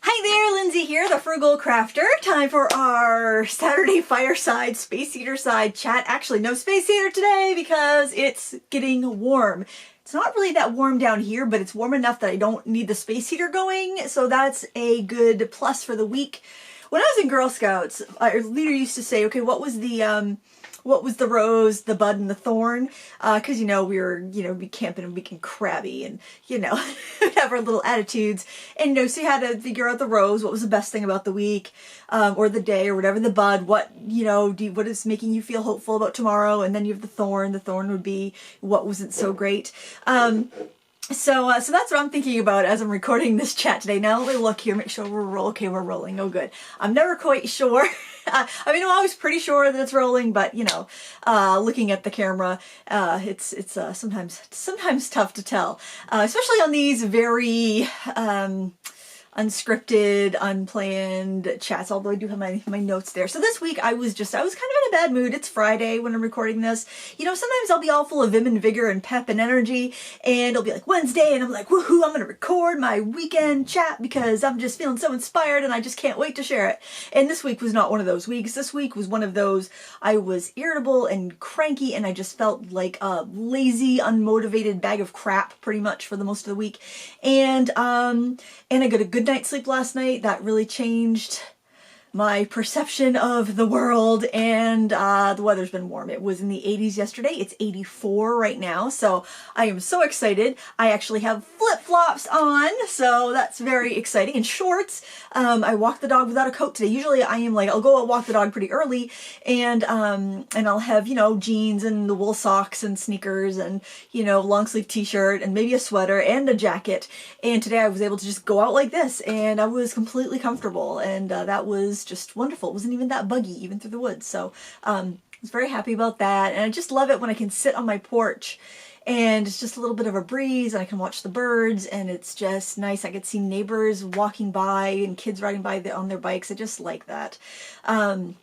Hi there, Lindsay here, the Frugal Crafter. Time for our Saturday fireside space heater side chat. Actually, no space heater today because it's getting warm. It's not really that warm down here, but it's warm enough that I don't need the space heater going, so that's a good plus for the week. When I was in Girl Scouts, our leader used to say, okay, what was the rose, the bud, and the thorn? Because, we were, be camping and being crabby and, we'd have our little attitudes. And, so you had to figure out the rose, what was the best thing about the week, or the day, or whatever. The bud, what is making you feel hopeful about tomorrow? And then you have the thorn. The thorn would be what wasn't so great. So that's what I'm thinking about as I'm recording this chat today. Now let me look here, make sure we're okay, we're rolling. Oh, good. I'm never quite sure. I'm always pretty sure that it's rolling, but looking at the camera, it's sometimes tough to tell, especially on these very unscripted, unplanned chats, although I do have my notes there. So this week I was kind of in a bad mood. It's Friday when I'm recording this. Sometimes I'll be all full of vim and vigor and pep and energy, and it'll be like Wednesday and I'm like, woohoo, I'm going to record my weekend chat because I'm just feeling so inspired and I just can't wait to share it. And this week was not one of those weeks. This week was one of those, I was irritable and cranky and I just felt like a lazy, unmotivated bag of crap pretty much for the most of the week. And I got a good night's sleep last night. That really changed my perception of the world, and the weather's been warm. It was in the 80s yesterday. It's 84 right now, so I am so excited. I actually have flip-flops on, so that's very exciting, and shorts. I walked the dog without a coat today. Usually I am like, I'll go walk the dog pretty early, and I'll have, jeans and the wool socks and sneakers and, long sleeve t-shirt and maybe a sweater and a jacket. And today I was able to just go out like this, and I was completely comfortable, and that was just wonderful. It wasn't even that buggy, even through the woods. So I was very happy about that. And I just love it when I can sit on my porch and it's just a little bit of a breeze and I can watch the birds and it's just nice. I could see neighbors walking by and kids riding by on their bikes. I just like that. And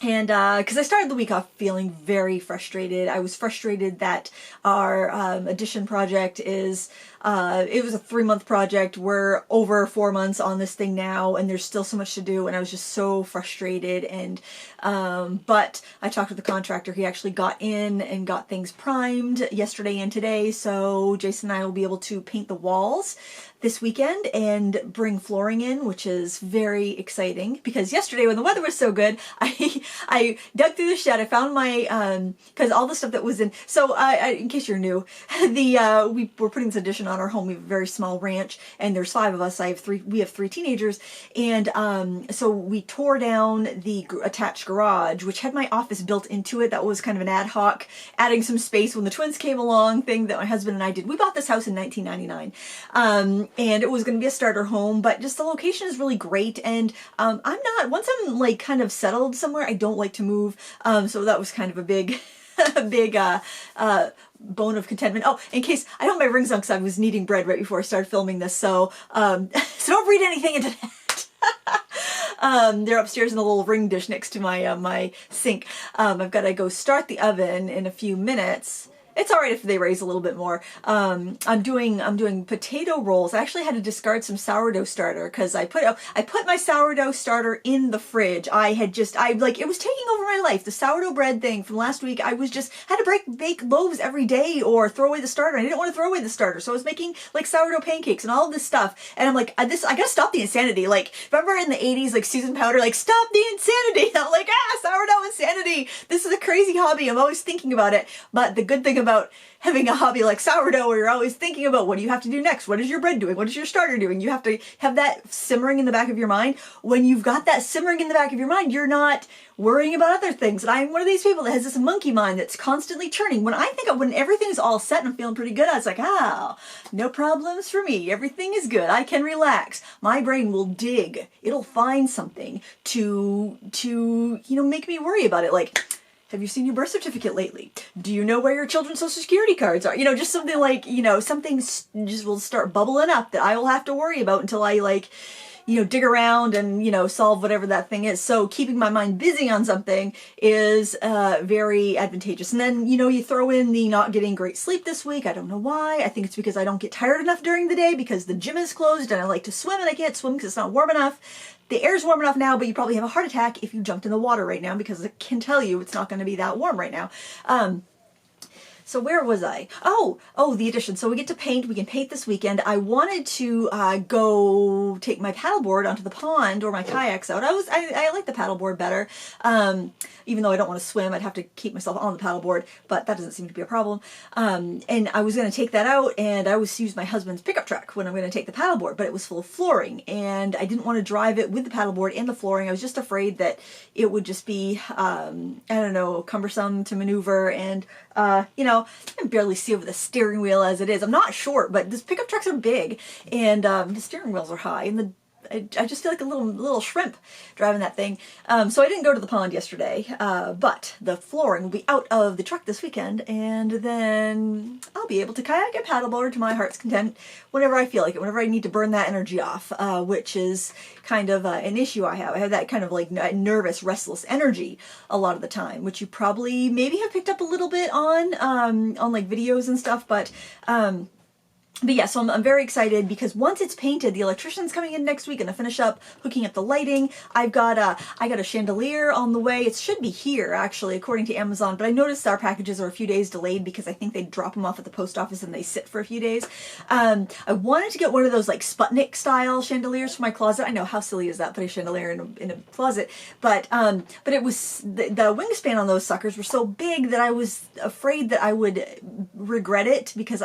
because I started the week off feeling very frustrated. I was frustrated that our addition project is, it was a 3-month project. We're over 4 months on this thing now and there's still so much to do and I was just so frustrated. And but I talked with the contractor. He actually got in and got things primed yesterday and today. So Jason and I will be able to paint the walls this weekend and bring flooring in, which is very exciting because yesterday when the weather was so good, I dug through the shed. I found my, because all the stuff that was in, so in case you're new, we're putting this addition on our home. We have a very small ranch and there's 5 of us. We have 3 teenagers. And so we tore down the attached garage, which had my office built into it. That was kind of an ad hoc, adding some space when the twins came along thing that my husband and I did. We bought this house in 1999. And it was going to be a starter home, but just the location is really great. And once I'm like kind of settled somewhere, I don't like to move. So that was kind of a big, bone of contentment. Oh, in case I don't have my rings on because I was kneading bread right before I started filming this. So, so don't read anything into that. They're upstairs in a little ring dish next to my, my sink. I've got to go start the oven in a few minutes. It's all right if they raise a little bit more. I'm doing potato rolls. I actually had to discard some sourdough starter because I put my sourdough starter in the fridge. It was taking over my life. The sourdough bread thing from last week, I had to bake loaves every day or throw away the starter. I didn't want to throw away the starter. So I was making like sourdough pancakes and all of this stuff. And I'm like, I gotta stop the insanity. Like, remember in the 80s, like Susan Powder, like, stop the insanity. I'm like, sourdough insanity. This is a crazy hobby. I'm always thinking about it. But the good thing about having a hobby like sourdough where you're always thinking about what do you have to do next? What is your bread doing? What is your starter doing? You have to have that simmering in the back of your mind. When you've got that simmering in the back of your mind, you're not worrying about other things. And I'm one of these people that has this monkey mind that's constantly churning. When everything's all set and I'm feeling pretty good, I was like, no problems for me. Everything is good. I can relax. My brain will dig. It'll find something to make me worry about it. Like, have you seen your birth certificate lately? Do you know where your children's social security cards are? Just something like, something just will start bubbling up that I will have to worry about until I dig around and, solve whatever that thing is. So keeping my mind busy on something is very advantageous. And then, you throw in the not getting great sleep this week. I don't know why. I think it's because I don't get tired enough during the day because the gym is closed and I like to swim and I can't swim because it's not warm enough. The air's warm enough now, but you probably have a heart attack if you jumped in the water right now because I can tell you it's not going to be that warm right now. So where was I? Oh, the addition. So we get to paint. We can paint this weekend. I wanted to go take my paddleboard onto the pond or my kayaks out. I like the paddleboard better. Even though I don't want to swim, I'd have to keep myself on the paddleboard, but that doesn't seem to be a problem. And I was going to take that out, and I always use my husband's pickup truck when I'm going to take the paddleboard, but it was full of flooring, and I didn't want to drive it with the paddleboard and the flooring. I was just afraid that it would just be, I don't know, cumbersome to maneuver, and I can barely see over the steering wheel as it is. I'm not short, but these pickup trucks are big, and the steering wheels are high, and I just feel like a little shrimp driving that thing. So I didn't go to the pond yesterday, but the flooring will be out of the truck this weekend, and then I'll be able to kayak and paddleboard to my heart's content whenever I feel like it, whenever I need to burn that energy off, which is kind of an issue I have. I have that kind of like nervous, restless energy a lot of the time, which you probably maybe have picked up a little bit on like videos and stuff, but yeah, so I'm very excited because once it's painted, the electrician's coming in next week and to finish up hooking up the lighting. I got a chandelier on the way. It should be here actually, according to Amazon, but I noticed our packages are a few days delayed because I think they drop them off at the post office and they sit for a few days. I wanted to get one of those like Sputnik style chandeliers for my closet. I know, how silly is that, putting a chandelier in a closet, but it was the wingspan on those suckers were so big that I was afraid that I would regret it because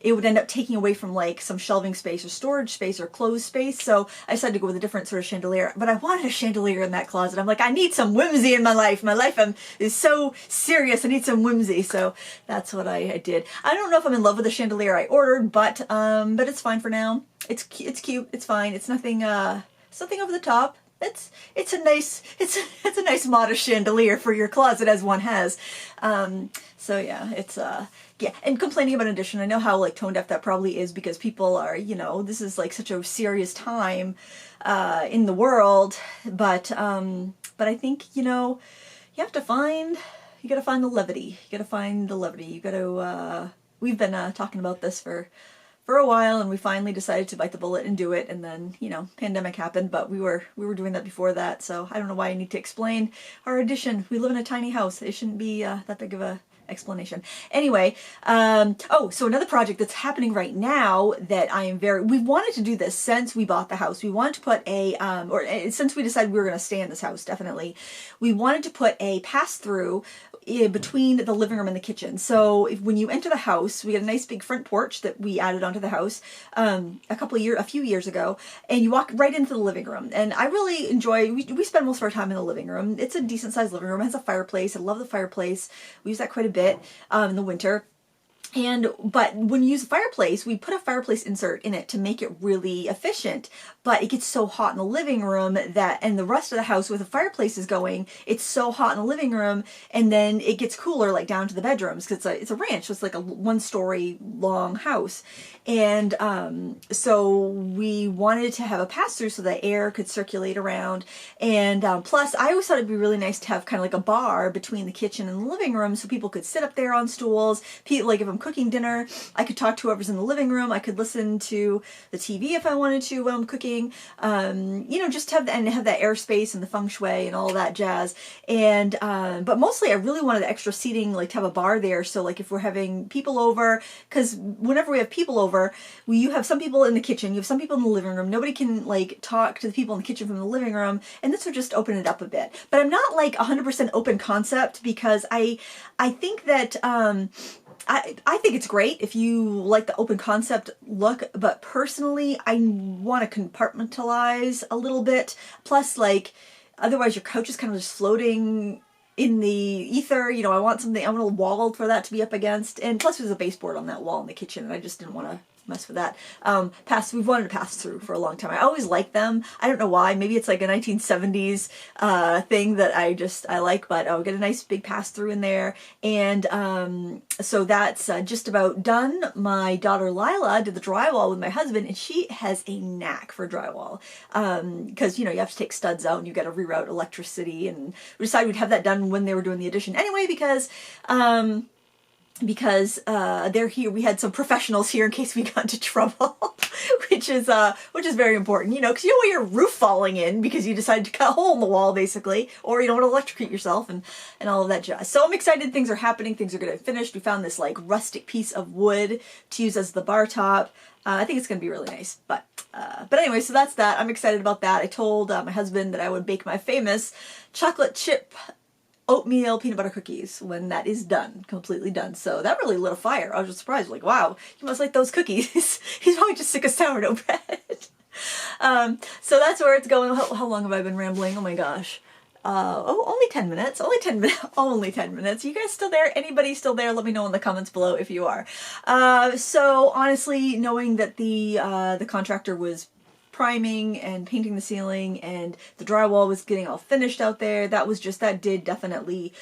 it would end up taking away from like some shelving space or storage space or clothes space. So I decided to go with a different sort of chandelier, but I wanted a chandelier in that closet. I'm like, I need some whimsy in my life. My life is so serious. I need some whimsy. So that's what I did. I don't know if I'm in love with the chandelier I ordered, but it's fine for now. It's cute. It's fine. It's nothing over the top. It's a nice modest chandelier for your closet, as one has. So yeah, yeah, and complaining about an addition, I know how like tone deaf that probably is because people are, this is like such a serious time in the world, but I think, you gotta find the levity. You gotta we've been talking about this for a while, and we finally decided to bite the bullet and do it, and then, pandemic happened, but we were doing that before that, so I don't know why I need to explain our addition. We live in a tiny house. It shouldn't be that big of a explanation. Anyway, so another project that's happening right now that we wanted to do this since we bought the house. We wanted to put since we decided we were going to stay in this house, definitely, we wanted to put a pass-through between the living room and the kitchen. So when you enter the house, we got a nice big front porch that we added onto the house a few years ago, and you walk right into the living room. And I really enjoy, we spend most of our time in the living room. It's a decent sized living room. It has a fireplace. I love the fireplace. We use that quite a bit in the winter. But when you use a fireplace, we put a fireplace insert in it to make it really efficient, but it gets so hot in the living room and the rest of the house with the fireplaces going, it's so hot in the living room, and then it gets cooler like down to the bedrooms because it's a ranch, so it's like a 1-story long house. And so we wanted to have a pass-through so that air could circulate around, and plus I always thought it'd be really nice to have kind of like a bar between the kitchen and the living room so people could sit up there on stools. Like if I'm cooking dinner, I could talk to whoever's in the living room. I could listen to the TV if I wanted to while I'm cooking. Just have that airspace and the feng shui and all that jazz. And but mostly I really wanted the extra seating, like to have a bar there. So like if we're having people over, because whenever we have people over, you have some people in the kitchen, you have some people in the living room. Nobody can like talk to the people in the kitchen from the living room, and this would just open it up a bit. But I'm not like 100% open concept because I think that I think it's great if you like the open concept look, but personally, I want to compartmentalize a little bit. Plus, like, otherwise your couch is kind of just floating in the ether. I want a wall for that to be up against. And plus, there's a baseboard on that wall in the kitchen, and I just didn't want to mess with that. We've wanted to pass through for a long time. I always liked them. I don't know why. Maybe it's like a 1970s thing that I like, but I'll get a nice big pass through in there. And so that's just about done. My daughter Lila did the drywall with my husband, and she has a knack for drywall. Because, you know, you have to take studs out and you got to reroute electricity, and we decided we'd have that done when they were doing the addition anyway, because they're here. We had some professionals here in case we got into trouble, which is very important, you know, because you don't want your roof falling in because you decided to cut a hole in the wall, basically, or you don't want to electrocute yourself and all of that jazz. So I'm excited. Things are happening. Things are going to finish. We found this like rustic piece of wood to use as the bar top. I think it's going to be really nice. But anyway, so that's that. I'm excited about that. I told my husband that I would bake my famous chocolate chip oatmeal peanut butter cookies when that is done, completely done. So that really lit a fire. I was just surprised, like, wow, he must like those cookies. He's probably just sick of sourdough bread. So that's where it's going. How long have I been rambling? Oh my gosh. Only 10 minutes. Only 10 minutes. Only 10 minutes. You guys still there? Anybody still there? Let me know in the comments below if you are. So honestly, knowing that the contractor was priming and painting the ceiling and the drywall was getting all finished out there, that did definitely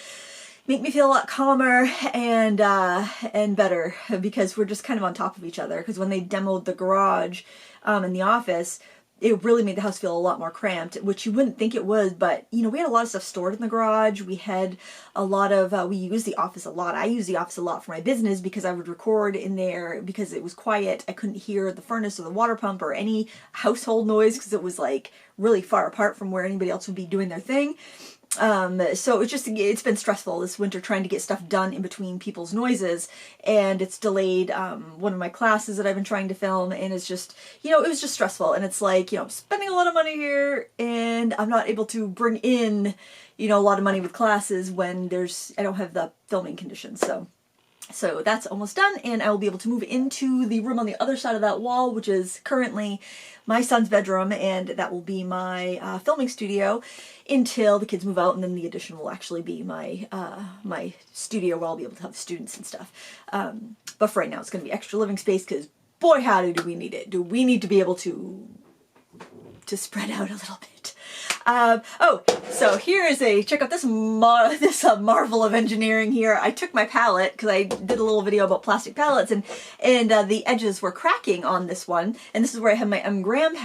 make me feel a lot calmer and better, because we're just kind of on top of each other. Because when they demoed the garage and the office, it really made the house feel a lot more cramped, which you wouldn't think it was, but, you know, we had a lot of stuff stored in the garage. We had a lot of, we used the office a lot. I used the office a lot for my business because I would record in there because it was quiet. I couldn't hear the furnace or the water pump or any household noise because it was like really far apart from where anybody else would be doing their thing. So it's been stressful this winter trying to get stuff done in between people's noises, and it's delayed one of my classes that I've been trying to film, and it's just, you know, it was just stressful. And it's like, you know, I'm spending a lot of money here and I'm not able to bring in, you know, a lot of money with classes when I don't have the filming conditions. So that's almost done, and I will be able to move into the room on the other side of that wall, which is currently my son's bedroom, and that will be my filming studio until the kids move out, and then the addition will actually be my my studio where I'll be able to have students and stuff. But for right now, it's going to be extra living space because, boy, howdy, do we need it. Do we need to be able to spread out a little bit. So here is check out this marvel of engineering here. I took my palette, because I did a little video about plastic palettes, and the edges were cracking on this one, and this is where I have my Graham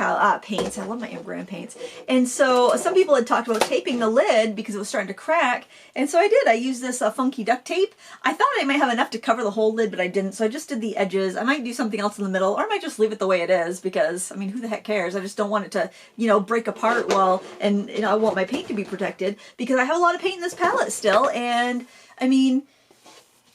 paints. I love my Graham paints. And so some people had talked about taping the lid because it was starting to crack, and so I did. I used this funky duct tape. I thought I might have enough to cover the whole lid, but I didn't, so I just did the edges. I might do something else in the middle, or I might just leave it the way it is, because, I mean, who the heck cares? I just don't want it to, you know, break apart and you know, I want my paint to be protected, because I have a lot of paint in this palette still, and I mean,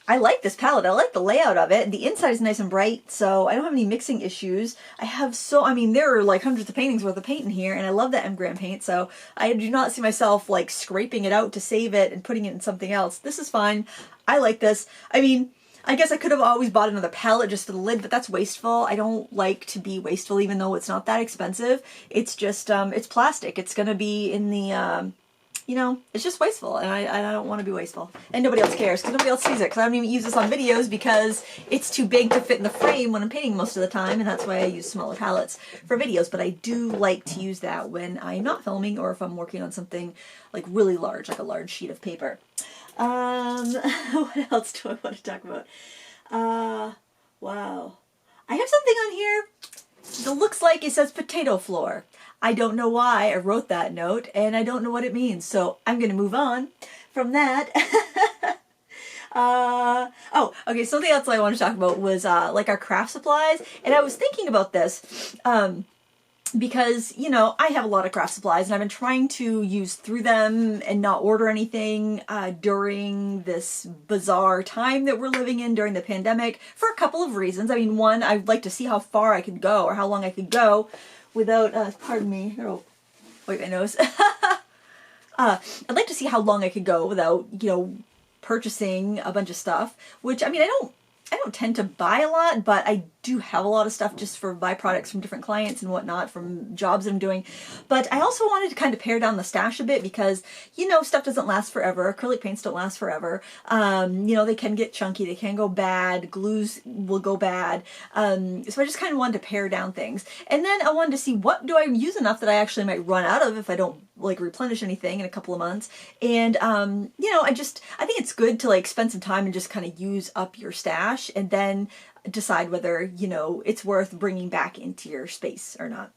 I like this palette. I like the layout of it. The inside is nice and bright, so I don't have any mixing issues. I mean, there are like hundreds of paintings worth of paint in here, and I love that Graham paint, so I do not see myself like scraping it out to save it and putting it in something else. This is fine. I like this. I mean, I guess I could have always bought another palette just for the lid, but that's wasteful. I don't like to be wasteful, even though it's not that expensive. It's just, it's plastic. It's going to be in the, you know, it's just wasteful, and I don't want to be wasteful. And nobody else cares, because nobody else sees it, because I don't even use this on videos because it's too big to fit in the frame when I'm painting most of the time, and that's why I use smaller palettes for videos. But I do like to use that when I'm not filming, or if I'm working on something like really large, like a large sheet of paper. What else do I want to talk about? Wow. I have something on here that looks like it says potato floor. I don't know why I wrote that note, and I don't know what it means, so I'm going to move on from that. Oh, okay, something else I want to talk about was, like our craft supplies, and I was thinking about this, because, you know, I have a lot of craft supplies, and I've been trying to use through them and not order anything during this bizarre time that we're living in during the pandemic, for a couple of reasons. I mean, one, I'd like to see how far I could go, or how long I could go without, pardon me, oh, wait, my nose. I'd like to see how long I could go without, you know, purchasing a bunch of stuff, which, I mean, I don't tend to buy a lot, but I do have a lot of stuff just for byproducts from different clients and whatnot from jobs that I'm doing. But I also wanted to kind of pare down the stash a bit because, you know, stuff doesn't last forever. Acrylic paints don't last forever. You know, they can get chunky, they can go bad, glues will go bad. So I just kind of wanted to pare down things. And then I wanted to see, what do I use enough that I actually might run out of if I don't like replenish anything in a couple of months. And you know, I think it's good to like spend some time and just kind of use up your stash and then decide whether, you know, it's worth bringing back into your space or not.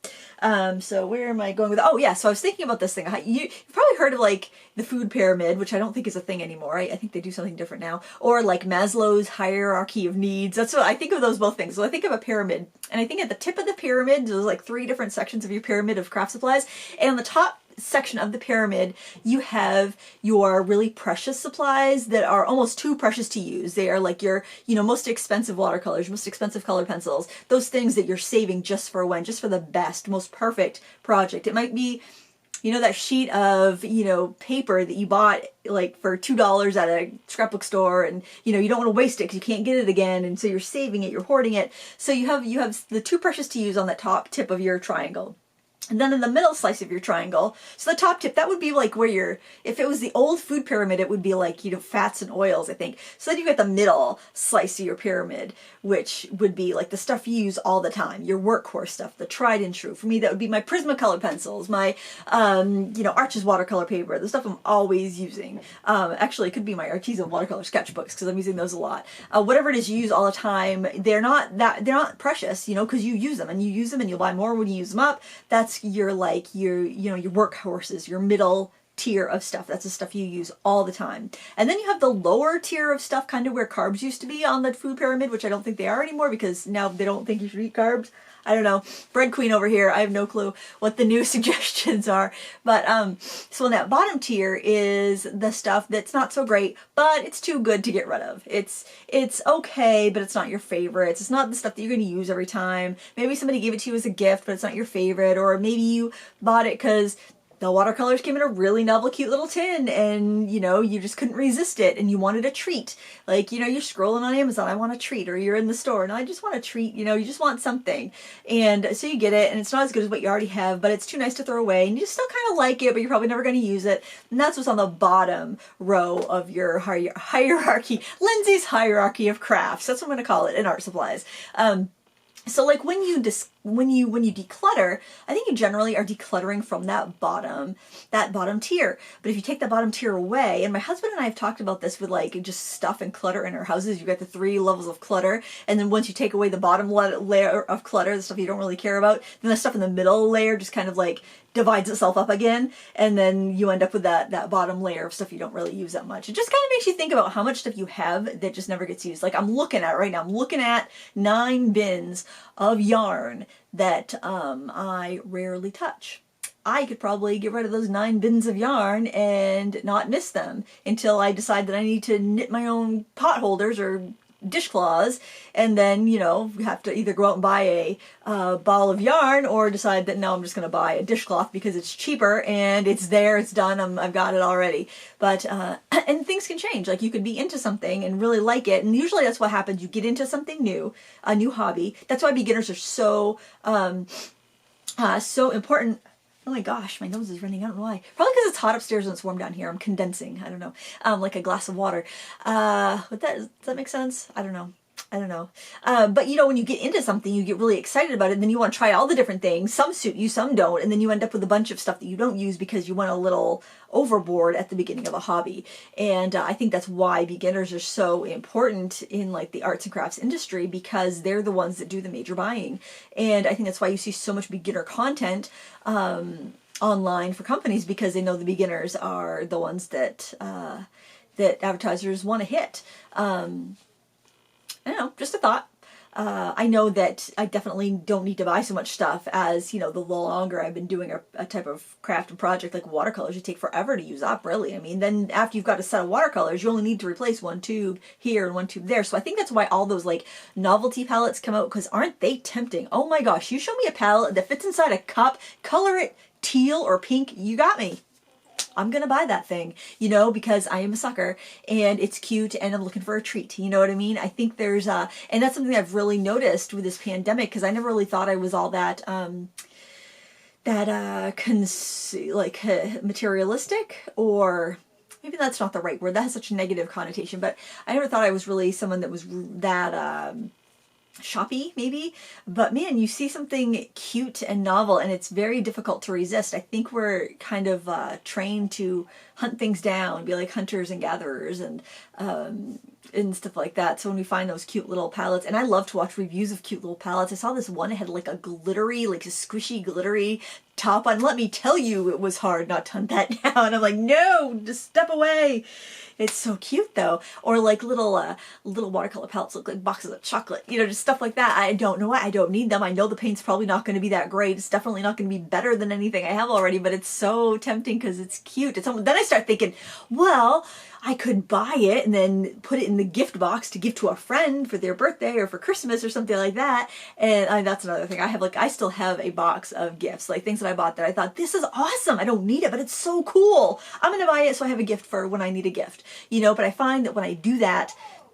So where am I going with? Oh yeah, so I was thinking about this thing. You've probably heard of like the food pyramid, which I don't think is a thing anymore. I think they do something different now. Or like Maslow's hierarchy of needs. That's what I think of, those both things. So I think of a pyramid, and I think at the tip of the pyramid, there's like 3 different sections of your pyramid of craft supplies, and on the top section of the pyramid you have your really precious supplies that are almost too precious to use. They are like your, you know, most expensive watercolors, most expensive color pencils, those things that you're saving just for when, just for the best, most perfect project. It might be, you know, that sheet of, you know, paper that you bought like for $2 at a scrapbook store, and you know, you don't want to waste it because you can't get it again, and so you're saving it, you're hoarding it. So you have the too precious to use on the top tip of your triangle. And then in the middle slice of your triangle, so the top tip, that would be like where you're, if it was the old food pyramid, it would be like, you know, fats and oils, I think. So then you get the middle slice of your pyramid, which would be like the stuff you use all the time, your workhorse stuff, the tried and true. For me, that would be my Prismacolor pencils, my, you know, Arches watercolor paper, the stuff I'm always using. Actually, it could be my Artisan watercolor sketchbooks because I'm using those a lot. Whatever it is you use all the time, they're not precious, you know, because you use them and you'll buy more when you use them up. That's your like your, you know, your workhorses, your middle tier of stuff. That's the stuff you use all the time. And then you have the lower tier of stuff, kind of where carbs used to be on the food pyramid, which I don't think they are anymore because now they don't think you should eat carbs. I don't know. Bread queen over here. I have no clue what the new suggestions are. But so in that bottom tier is the stuff that's not so great, but it's too good to get rid of. It's okay, but it's not your favorites. It's not the stuff that you're going to use every time. Maybe somebody gave it to you as a gift, but it's not your favorite. Or maybe you bought it because the watercolors came in a really novel, cute little tin, and, you know, you just couldn't resist it, and you wanted a treat. Like, you know, you're scrolling on Amazon, I want a treat, or you're in the store, and I just want a treat, you know, you just want something. And so you get it, and it's not as good as what you already have, but it's too nice to throw away, and you still kind of like it, but you're probably never going to use it. And that's what's on the bottom row of your hierarchy, Lindsay's hierarchy of crafts. That's what I'm going to call it in art supplies. So like when you declutter, I think you generally are decluttering from that bottom tier. But if you take that bottom tier away, and my husband and I have talked about this with like just stuff and clutter in our houses, you've got the 3 levels of clutter, and then once you take away the bottom layer of clutter, the stuff you don't really care about, then the stuff in the middle layer just kind of like divides itself up again, and then you end up with that bottom layer of stuff you don't really use that much. It just kind of makes you think about how much stuff you have that just never gets used. Like I'm looking at 9 bins of yarn that I rarely touch. I could probably get rid of those 9 bins of yarn and not miss them until I decide that I need to knit my own pot holders or dishcloths, and then, you know, have to either go out and buy a ball of yarn or decide that no, I'm just going to buy a dishcloth because it's cheaper and it's there, it's done, I've got it already. But and things can change. Like you could be into something and really like it, and usually that's what happens. You get into something new, a new hobby. That's why beginners are so so important. Oh my gosh, my nose is running. I don't know why. Probably because it's hot upstairs and it's warm down here. I'm condensing. I don't know. Like a glass of water. Does that make sense? I don't know. But you know, when you get into something, you get really excited about it, and then you want to try all the different things. Some suit you, some don't, and then you end up with a bunch of stuff that you don't use because you went a little overboard at the beginning of a hobby. And I think that's why beginners are so important in like the arts and crafts industry, because they're the ones that do the major buying. And I think that's why you see so much beginner content online for companies, because they know the beginners are the ones that that advertisers want to hit. I don't know, just a thought. I know that I definitely don't need to buy so much stuff, as, you know, the longer I've been doing a type of craft and project like watercolors, you take forever to use up, really. I mean, then after you've got a set of watercolors, you only need to replace 1 tube here and 1 tube there. So I think that's why all those like novelty palettes come out, because aren't they tempting? Oh my gosh, you show me a palette that fits inside a cup, color it teal or pink, you got me. I'm gonna buy that thing, you know, because I am a sucker and it's cute and I'm looking for a treat. You know what I mean? I think there's and that's something I've really noticed with this pandemic, because I never really thought I was all that materialistic, or maybe that's not the right word. That has such a negative connotation, but I never thought I was really someone that was that shoppy, maybe. But man, you see something cute and novel and it's very difficult to resist. I think we're kind of trained to hunt things down, be like hunters and gatherers, and stuff like that. So when we find those cute little palettes, and I love to watch reviews of cute little palettes. I saw this one, it had like a glittery, like a squishy glittery top on. Let me tell you, it was hard not to hunt that down. I'm like, no, just step away. It's so cute though. Or like little watercolor palettes look like boxes of chocolate, you know, just stuff like that. I don't know why. I don't need them. I know the paint's probably not going to be that great. It's definitely not going to be better than anything I have already, but it's so tempting because it's cute. Then I start thinking, well, I could buy it and then put it in the gift box to give to a friend for their birthday or for Christmas or something like that. And that's another thing. I still have a box of gifts, like things that I bought that I thought, this is awesome. I don't need it, but it's so cool. I'm going to buy it so I have a gift for when I need a gift, you know. But I find that when I do that,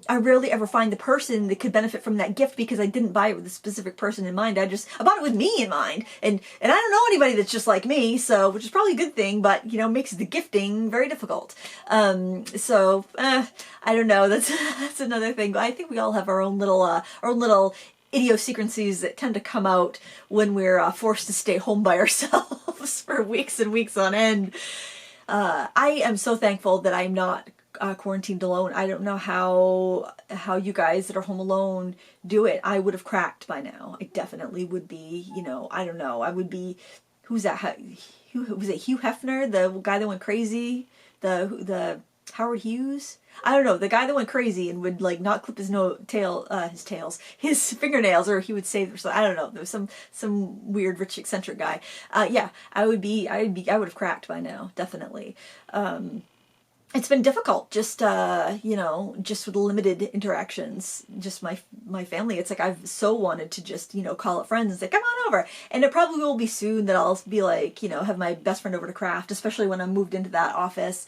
I rarely ever find the person that could benefit from that gift, because I didn't buy it with a specific person in mind. I bought it with me in mind. And I don't know anybody that's just like me, so, which is probably a good thing, but, you know, makes the gifting very difficult. I don't know. That's another thing. I think we all have our own little idiosyncrasies that tend to come out when we're forced to stay home by ourselves for weeks and weeks on end. I am so thankful that I'm not quarantined alone. I don't know how you guys that are home alone do it. I would have cracked by now. I definitely would be, you know, I don't know. I would be, who's that? Was it Hugh Hefner, the guy that went crazy? The Howard Hughes? I don't know, the guy that went crazy and would like not clip his fingernails, or he would save, I don't know, there was some weird rich eccentric guy. Yeah, I would have cracked by now, definitely. It's been difficult, just you know, just with limited interactions, just my family. It's like I've so wanted to just, you know, call up friends and say, come on over. And it probably will be soon that I'll be like, you know, have my best friend over to craft, especially when I'm moved into that office,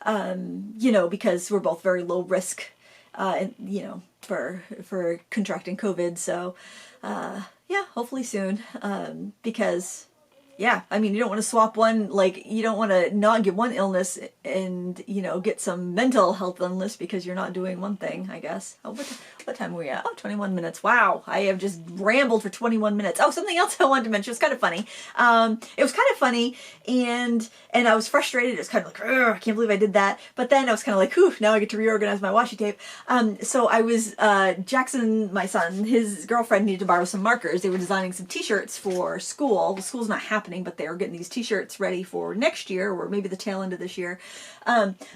you know, because we're both very low risk, you know, for contracting COVID. So yeah, hopefully soon, because yeah, I mean, you don't want to swap one, like, you don't want to not get one illness and, you know, get some mental health illness because you're not doing one thing, I guess. Oh, what time are we at? Oh, 21 minutes. Wow, I have just rambled for 21 minutes. Oh, something else I wanted to mention. It was kind of funny. It was kind of funny, and I was frustrated. It was kind of like, I can't believe I did that. But then I was kind of like, whew, now I get to reorganize my washi tape. So I was, Jackson, my son, his girlfriend needed to borrow some markers. They were designing some t-shirts for school. The school's not happening, but they were getting these t-shirts ready for next year, or maybe the tail end of this year.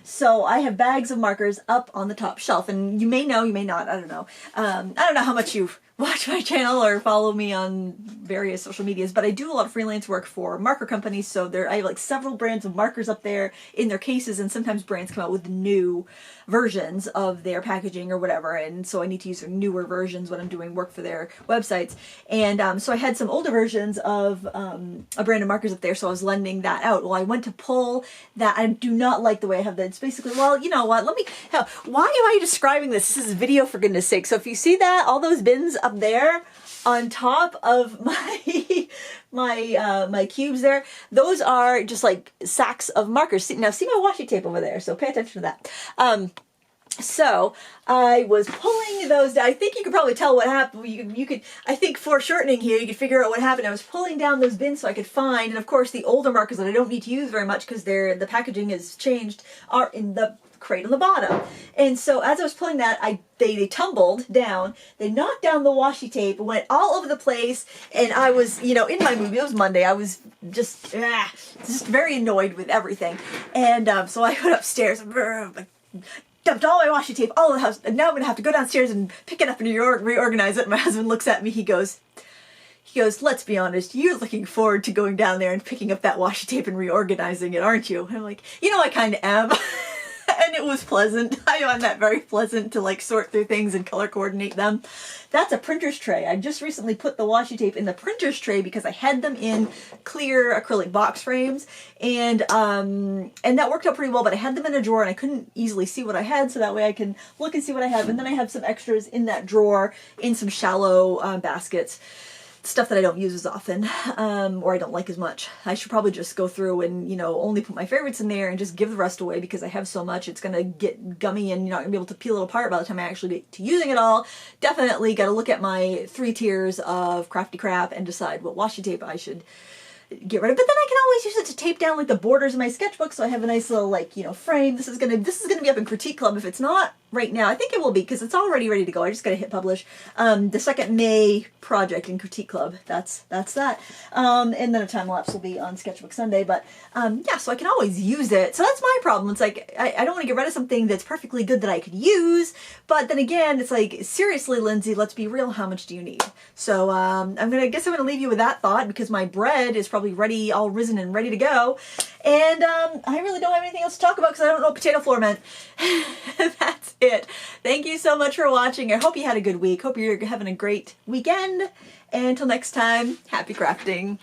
So I have bags of markers up on the top shelf, and you may know, you may not, I don't know. I don't know how much you watch my channel or follow me on various social medias, but I do a lot of freelance work for marker companies. So I have like several brands of markers up there in their cases, and sometimes brands come out with new versions of their packaging or whatever, and so I need to use their newer versions when I'm doing work for their websites. And so I had some older versions of a brand of markers up there, so I was lending that out. Well, I went to pull that. I do not like the way I have that. It's basically, well, you know what, why am I describing this? This is video, for goodness sake. So if you see that, all those bins up there on top of my cubes there, those are just like sacks of markers. See my washi tape over there, so pay attention to that. So I was pulling those down. I think you could probably tell what happened. You could, I think, foreshortening here, you could figure out what happened. I was pulling down those bins so I could find, and of course the older markers that I don't need to use very much because the packaging is changed, are in the crate on the bottom. And so as I was pulling that, they tumbled down. They knocked down the washi tape, went all over the place, and I was, you know, in my mood. It was Monday. I was just very annoyed with everything. And so I went upstairs and dumped all my washi tape all over the house, and now I'm gonna have to go downstairs and pick it up and reorganize it. My husband looks at me. He goes, let's be honest, you're looking forward to going down there and picking up that washi tape and reorganizing it, aren't you? And I'm like, you know, I kind of am. And It was pleasant. I find that very pleasant to like sort through things and color coordinate them. That's a printer's tray. I just recently put the washi tape in the printer's tray because I had them in clear acrylic box frames, and that worked out pretty well, but I had them in a drawer and I couldn't easily see what I had, so that way I can look and see what I have. And then I have some extras in that drawer in some shallow baskets. Stuff that I don't use as often, or I don't like as much. I should probably just go through and, you know, only put my favorites in there and just give the rest away, because I have so much, it's going to get gummy and you're not going to be able to peel it apart by the time I actually get to using it all. Definitely got to look at my 3 tiers of crafty crap and decide what washi tape I should get rid of. But then I can always use it to tape down like the borders of my sketchbook, so I have a nice little, like, you know, frame. This is gonna be up in Critique Club. If it's not right now, I think it will be, because it's already ready to go. I just gotta hit publish. The second May project in Critique Club. That's that. And then a time lapse will be on Sketchbook Sunday. But yeah, so I can always use it. So that's my problem. It's like I don't want to get rid of something that's perfectly good that I could use. But then again, it's like, seriously, Lindsay, let's be real. How much do you need? So I'm gonna leave you with that thought, because my bread is probably ready, all risen and ready to go. And I really don't have anything else to talk about because I don't know what potato flour meant. That's it. Thank you so much for watching. I hope you had a good week. Hope you're having a great weekend. And until next time, happy crafting.